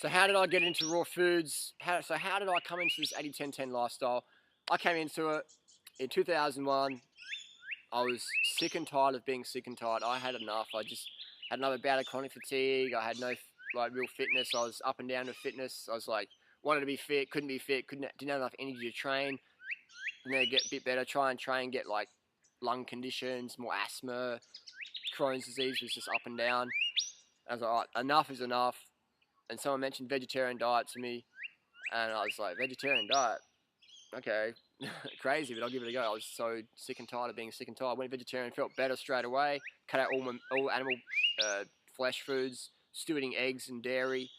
So how did I get into raw foods? How did I come into this 80-10-10 lifestyle? I came into it in 2001. I was sick and tired of being sick and tired. I had enough. I just had another bout of chronic fatigue. I had no real fitness. I was up and down with fitness. I was like wanted to be fit, couldn't be fit, didn't have enough energy to train. And then get a bit better, try and train, get like lung conditions, more asthma, Crohn's disease was just up and down. I was like, all right, enough is enough. And someone mentioned vegetarian diet to me, and I was like, vegetarian diet? Okay, crazy, but I'll give it a go. I was so sick and tired of being sick and tired. I went vegetarian, felt better straight away. Cut out all animal flesh foods, still eating eggs and dairy.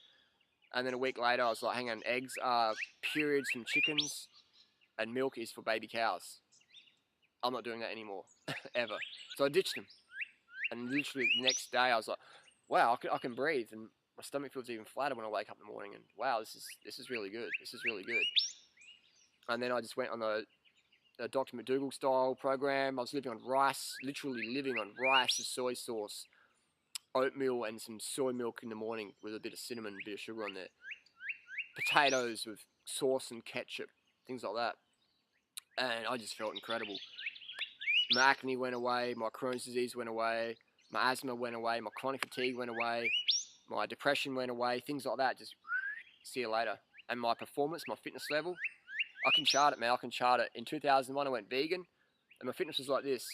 And then a week later, I was like, hang on, eggs are periods from chickens, and milk is for baby cows. I'm not doing that anymore, ever. So I ditched them. And literally the next day, I was like, wow, I can breathe. And my stomach feels even flatter when I wake up in the morning. And wow, this is really good. This is really good. And then I just went on the Dr. McDougall style program. I was living on rice, literally living on rice with soy sauce, oatmeal, and some soy milk in the morning with a bit of cinnamon, a bit of sugar on there. Potatoes with sauce and ketchup, things like that. And I just felt incredible. My acne went away, my Crohn's disease went away, my asthma went away, my chronic fatigue went away, my depression went away, things like that. Just see you later. And my performance, my fitness level, I can chart it, man. I can chart it. In 2001, I went vegan, and my fitness was like this.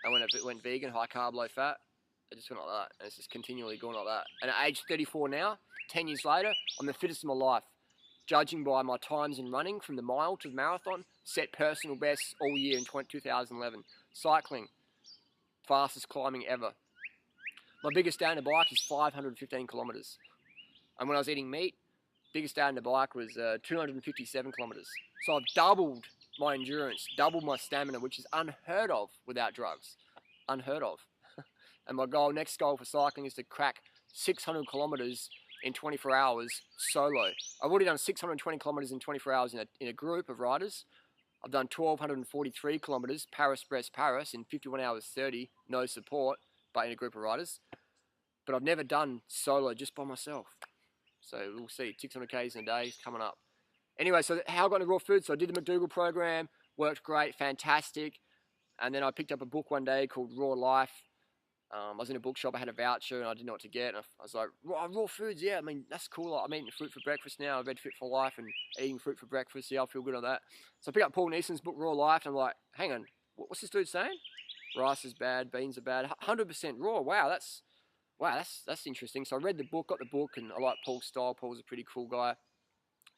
I went vegan, high carb, low fat. I just went like that, and it's just continually going like that. And at age 34 now, 10 years later, I'm the fittest of my life. Judging by my times in running from the mile to the marathon, set personal bests all year in 2011. Cycling, fastest climbing ever. My biggest day on the bike is 515 kilometers. And when I was eating meat, biggest day on the bike was 257 kilometers. So I've doubled my endurance, doubled my stamina, which is unheard of without drugs. Unheard of. And my next goal for cycling is to crack 600 kilometers in 24 hours solo. I've already done 620 kilometers in 24 hours in a group of riders. I've done 1,243 kilometers, Paris-Brest-Paris, in 51 hours 30, no support, but in a group of riders. But I've never done solo just by myself. So we'll see, 600 Ks in a day is coming up. Anyway, so how I got into raw food, so I did the McDougall program, worked great, fantastic. And then I picked up a book one day called Raw Life. I was in a bookshop, I had a voucher, and I didn't know what to get. And I was like, raw foods, yeah, I mean, that's cool. I'm eating fruit for breakfast now. I've read Fit for Life and eating fruit for breakfast. Yeah, I feel good on that. So I picked up Paul Neeson's book, Raw Life, and I'm like, hang on, what's this dude saying? Rice is bad, beans are bad, 100% raw. Wow, that's interesting. So I read the book, got the book, and I like Paul's style. Paul's a pretty cool guy.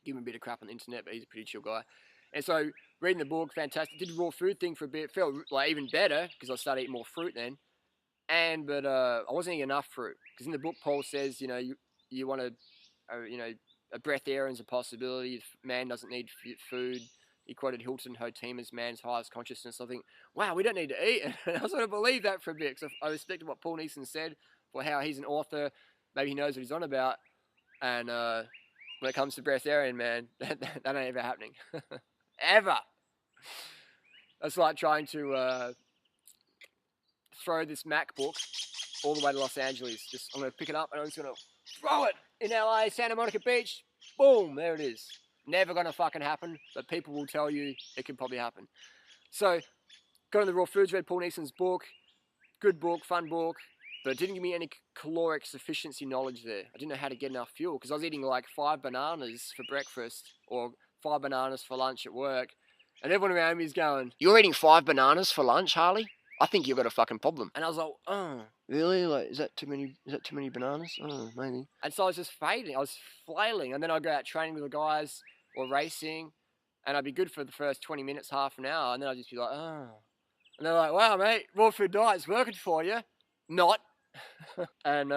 Give him a bit of crap on the internet, but he's a pretty chill guy. And so reading the book, fantastic. Did the raw food thing for a bit. Felt like even better because I started eating more fruit then. But I wasn't eating enough fruit because in the book Paul says, you know, you want to, a breath air is a possibility. Man doesn't need food. He quoted Hilton Hotem as man's highest consciousness. I think, wow, we don't need to eat. And I sort of believe that for a bit because I respected what Paul Neeson said for how he's an author. Maybe he knows what he's on about. And when it comes to breatharian, man, that ain't ever happening. Ever. That's like trying to throw this MacBook all the way to Los Angeles. I'm going to pick it up and I'm just going to throw it in LA, Santa Monica Beach. Boom, there it is. Never going to fucking happen, but people will tell you it could probably happen. So, got on the raw foods, read Paul Neeson's book. Good book, fun book, but it didn't give me any caloric sufficiency knowledge there. I didn't know how to get enough fuel because I was eating like 5 bananas for breakfast or 5 bananas for lunch at work. And everyone around me is going, "You're eating 5 bananas for lunch, Harley? I think you've got a fucking problem." And I was like, "Oh, really? Like, is that too many bananas? Oh, maybe." And so I was just fading. I was flailing. And then I'd go out training with the guys or racing. And I'd be good for the first 20 minutes, half an hour. And then I'd just be like, oh. And they're like, "Wow, mate, raw food diet's working for you." Not. And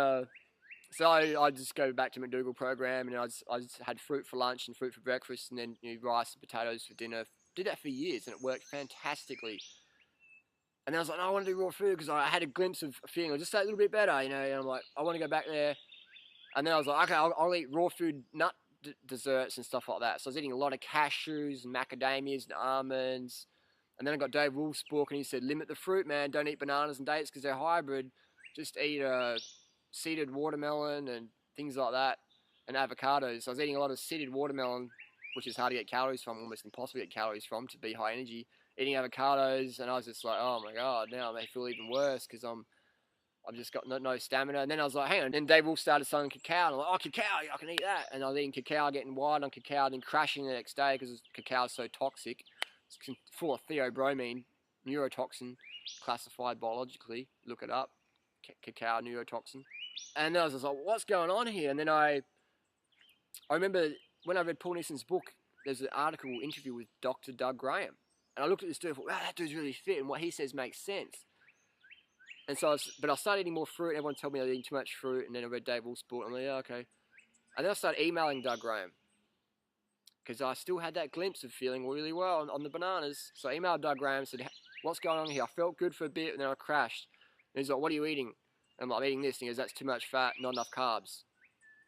so I just go back to McDougall program, and I just had fruit for lunch and fruit for breakfast, and then rice and potatoes for dinner. Did that for years, and it worked fantastically. And then I was like, no, I want to do raw food because I had a glimpse of feeling just a little bit better, And I'm like, I want to go back there. And then I was like, okay, I'll eat raw food, nut desserts and stuff like that. So I was eating a lot of cashews and macadamias and almonds. And then I got Dave Wolf's book, and he said, limit the fruit, man. Don't eat bananas and dates because they're hybrid. Just eat seeded watermelon and things like that, and avocados. So I was eating a lot of seeded watermelon, which is hard to get calories from, almost impossible to get calories from to be high energy. Eating avocados, and I was just like, oh my god, now I may feel even worse because I've just got no stamina. And then I was like, hang on. Then Dave Wolf started selling cacao, and I'm like, oh, cacao, I can eat that. And I was eating cacao, getting wired on cacao, then crashing the next day because cacao is so toxic. It's full of theobromine, neurotoxin, classified biologically. Look it up, cacao neurotoxin. And then I was just like, what's going on here? And then I remember when I read Paul Nison's book, there's an article interview with Dr. Doug Graham. And I looked at this dude and thought, wow, that dude's really fit, and what he says makes sense. And so, but I started eating more fruit. Everyone told me I was eating too much fruit, and then I read Dave Wolf's book. I'm like, yeah, okay. And then I started emailing Doug Graham because I still had that glimpse of feeling really well on the bananas. So I emailed Doug Graham and said, what's going on here? I felt good for a bit, and then I crashed. And he's like, what are you eating? And I'm like, I'm eating this. And he goes, that's too much fat, not enough carbs,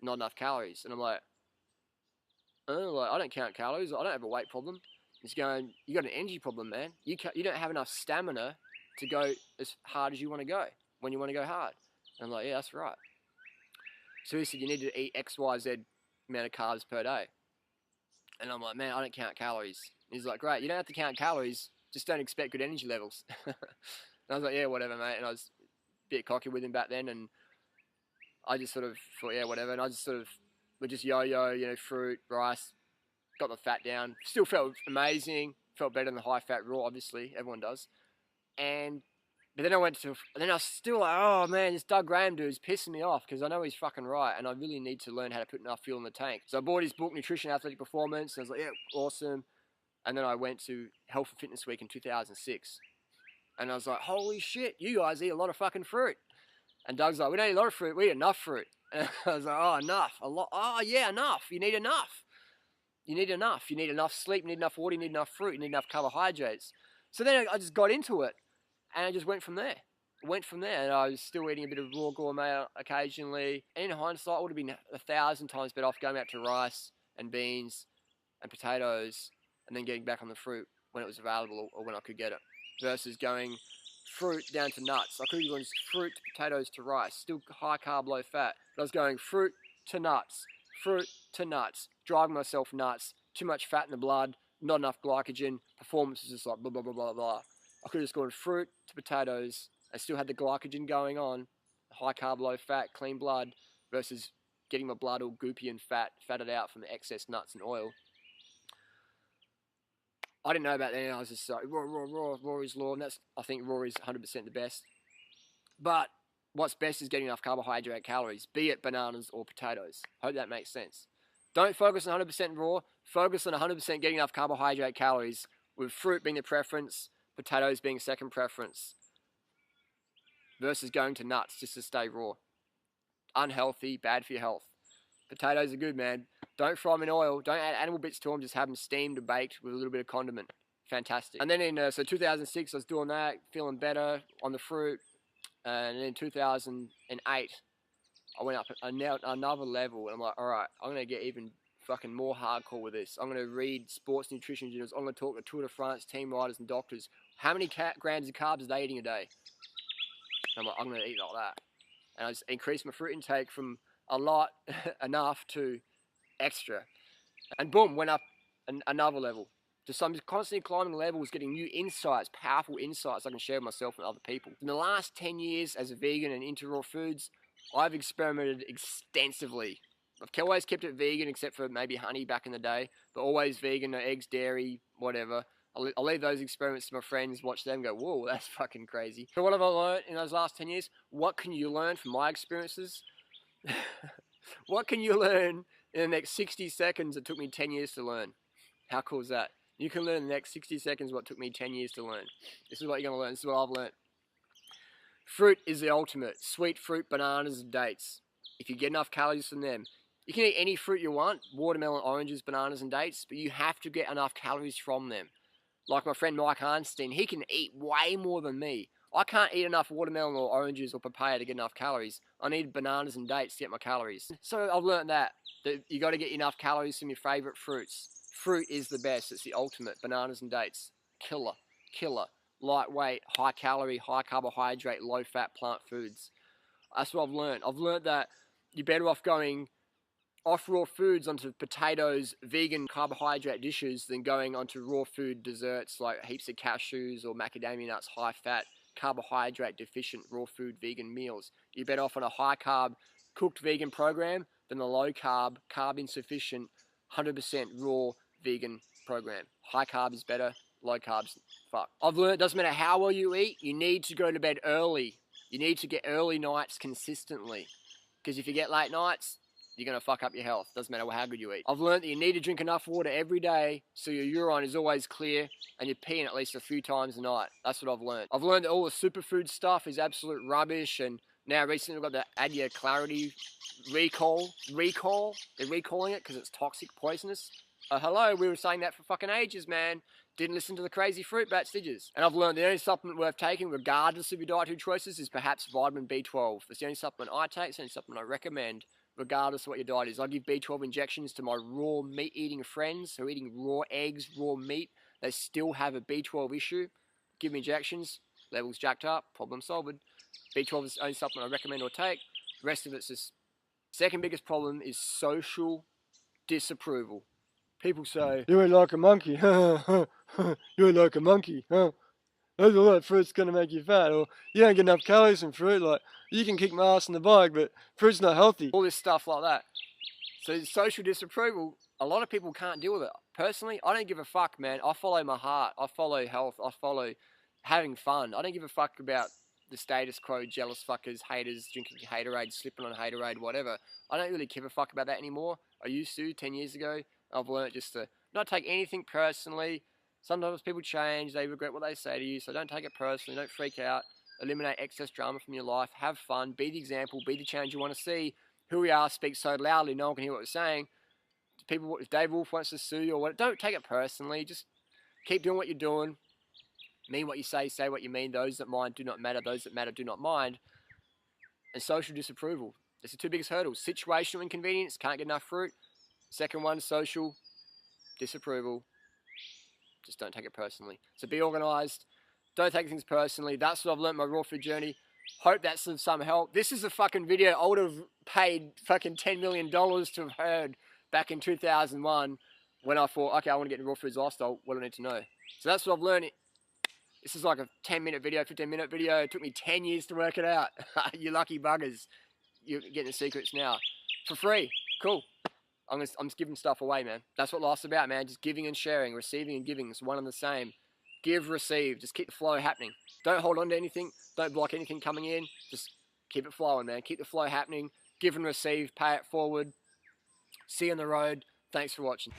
not enough calories. And I'm like, oh, like, I don't count calories. I don't have a weight problem. He's going, you got an energy problem, man. You don't have enough stamina to go as hard as you want to go when you want to go hard. And I'm like, yeah, that's right. So he said, you need to eat X, Y, Z amount of carbs per day. And I'm like, man, I don't count calories. And he's like, great, you don't have to count calories, just don't expect good energy levels. And I was like, yeah, whatever, mate. And I was a bit cocky with him back then, and I just sort of thought, yeah, whatever. And I just sort of would just yo-yo, you know, fruit, rice, got the fat down. Still felt amazing, felt better than the high-fat raw, obviously, everyone does. But then I went to, and then I was still like, oh man, this Doug Graham dude's pissing me off because I know he's fucking right, and I really need to learn how to put enough fuel in the tank. So I bought his book, Nutrition Athletic Performance, and I was like, yeah, awesome. And then I went to Health and Fitness Week in 2006, and I was like, holy shit, you guys eat a lot of fucking fruit. And Doug's like, we don't eat a lot of fruit, we eat enough fruit. And I was like, oh, enough, a lot, oh yeah, enough, you need enough. You need enough. You need enough sleep, you need enough water, you need enough fruit, you need enough carbohydrates. So then I just got into it, and I just went from there. And I was still eating a bit of raw gourmet occasionally. And in hindsight, it would have been 1,000 times better off going back to rice and beans and potatoes and then getting back on the fruit when it was available or when I could get it, versus going fruit down to nuts. I could have gone fruit to potatoes to rice, still high carb, low fat. But I was going fruit to nuts, driving myself nuts, too much fat in the blood, not enough glycogen, performance was just like blah, blah, blah, blah, blah. I could have just gone fruit to potatoes. I still had the glycogen going on, high carb, low fat, clean blood, versus getting my blood all goopy and fatted out from the excess nuts and oil. I didn't know about that. I was just like, raw is law, and that's, I think raw is 100% the best. But what's best is getting enough carbohydrate calories, be it bananas or potatoes. Hope that makes sense. Don't focus on 100% raw, focus on 100% getting enough carbohydrate calories, with fruit being the preference, potatoes being second preference, versus going to nuts just to stay raw. Unhealthy, bad for your health. Potatoes are good, man. Don't fry them in oil. Don't add animal bits to them. Just have them steamed or baked with a little bit of condiment. Fantastic. And then in so 2006, I was doing that, feeling better on the fruit. And in 2008, I went up another level. And I'm like, all right, I'm going to get even fucking more hardcore with this. I'm going to read sports nutrition journals. I'm going to talk to Tour de France team riders and doctors. How many grams of carbs are they eating a day? And I'm like, I'm going to eat like that. And I just increased my fruit intake from a lot, enough, to extra. And boom, went up another level. So I'm just constantly climbing levels, getting new insights, powerful insights I can share with myself and other people. In the last 10 years as a vegan and into raw foods, I've experimented extensively. I've always kept it vegan, except for maybe honey back in the day, but always vegan, no eggs, dairy, whatever. I'll leave those experiments to my friends, watch them go, whoa, that's fucking crazy. So what have I learned in those last 10 years? What can you learn from my experiences? What can you learn in the next 60 seconds that took me 10 years to learn? How cool is that? You can learn in the next 60 seconds what took me 10 years to learn. This is what you're going to learn. This is what I've learned. Fruit is the ultimate. Sweet fruit, bananas, and dates. If you get enough calories from them, you can eat any fruit you want, watermelon, oranges, bananas, and dates, but you have to get enough calories from them. Like my friend Mike Arnstein, he can eat way more than me. I can't eat enough watermelon or oranges or papaya to get enough calories. I need bananas and dates to get my calories. So I've learned that you got to get enough calories from your favorite fruits. Fruit is the best. It's the ultimate. Bananas and dates. Killer. Lightweight, high calorie, high carbohydrate, low fat plant foods. That's what I've learned. I've learned that you're better off going off raw foods onto potatoes, vegan carbohydrate dishes than going onto raw food desserts like heaps of cashews or macadamia nuts, high fat, carbohydrate deficient raw food vegan meals. You're better off on a high carb cooked vegan program than the low carb, carb insufficient, 100% raw vegan program. High carb is better, low carbs, fuck. I've learned it doesn't matter how well you eat, you need to go to bed early. You need to get early nights consistently. Because if you get late nights, you're going to fuck up your health. Doesn't matter how good you eat. I've learned that you need to drink enough water every day so your urine is always clear and you're peeing at least a few times a night. That's what I've learned. I've learned that all the superfood stuff is absolute rubbish, and now recently we've got the Adia Clarity recall. They're recalling it because it's toxic, poisonous. Hello, we were saying that for fucking ages, man. Didn't listen to the crazy fruit bats, did you? And I've learned the only supplement worth taking, regardless of your dietary choices, is perhaps vitamin B12. It's the only supplement I take, it's the only supplement I recommend, regardless of what your diet is. I give B12 injections to my raw meat-eating friends who are eating raw eggs, raw meat. They still have a B12 issue. Give me injections, levels jacked up, problem solved. B12 is the only supplement I recommend or take. The rest of it's just... Second biggest problem is social disapproval. People say, you ain't like a monkey, you ain't like a monkey, huh? That's all that fruit's gonna make you fat, or you don't get enough calories from fruit, like, you can kick my ass in the bike, but fruit's not healthy. All this stuff like that. So social disapproval, a lot of people can't deal with it. Personally, I don't give a fuck, man. I follow my heart, I follow health, I follow having fun. I don't give a fuck about the status quo, jealous fuckers, haters, drinking haterade, slipping on haterade, whatever. I don't really give a fuck about that anymore. I used to 10 years ago. I've learned just to not take anything personally. Sometimes people change, they regret what they say to you, so don't take it personally, don't freak out. Eliminate excess drama from your life, have fun, be the example, be the change you want to see. Who we are speaks so loudly, no one can hear what we're saying. People, if Dave Wolf wants to sue you or what, don't take it personally, just keep doing what you're doing. Mean what you say what you mean. Those that mind do not matter, those that matter do not mind. And social disapproval. It's the two biggest hurdles. Situational inconvenience, can't get enough fruit. Second one, social disapproval. Just don't take it personally. So be organised. Don't take things personally. That's what I've learned my raw food journey. Hope that's of some help. This is a fucking video I would have paid fucking $10 million to have heard back in 2001 when I thought, okay, I want to get in raw foods lifestyle. What do I need to know? So that's what I've learned. This is like a 10-minute video, 15-minute video. It took me 10 years to work it out. You lucky buggers. You're getting the secrets now. For free. Cool. I'm just giving stuff away, man. That's what life's about, man. Just giving and sharing, receiving and giving. It's one and the same. Give, receive. Just keep the flow happening. Don't hold on to anything. Don't block anything coming in. Just keep it flowing, man. Keep the flow happening. Give and receive. Pay it forward. See you on the road. Thanks for watching.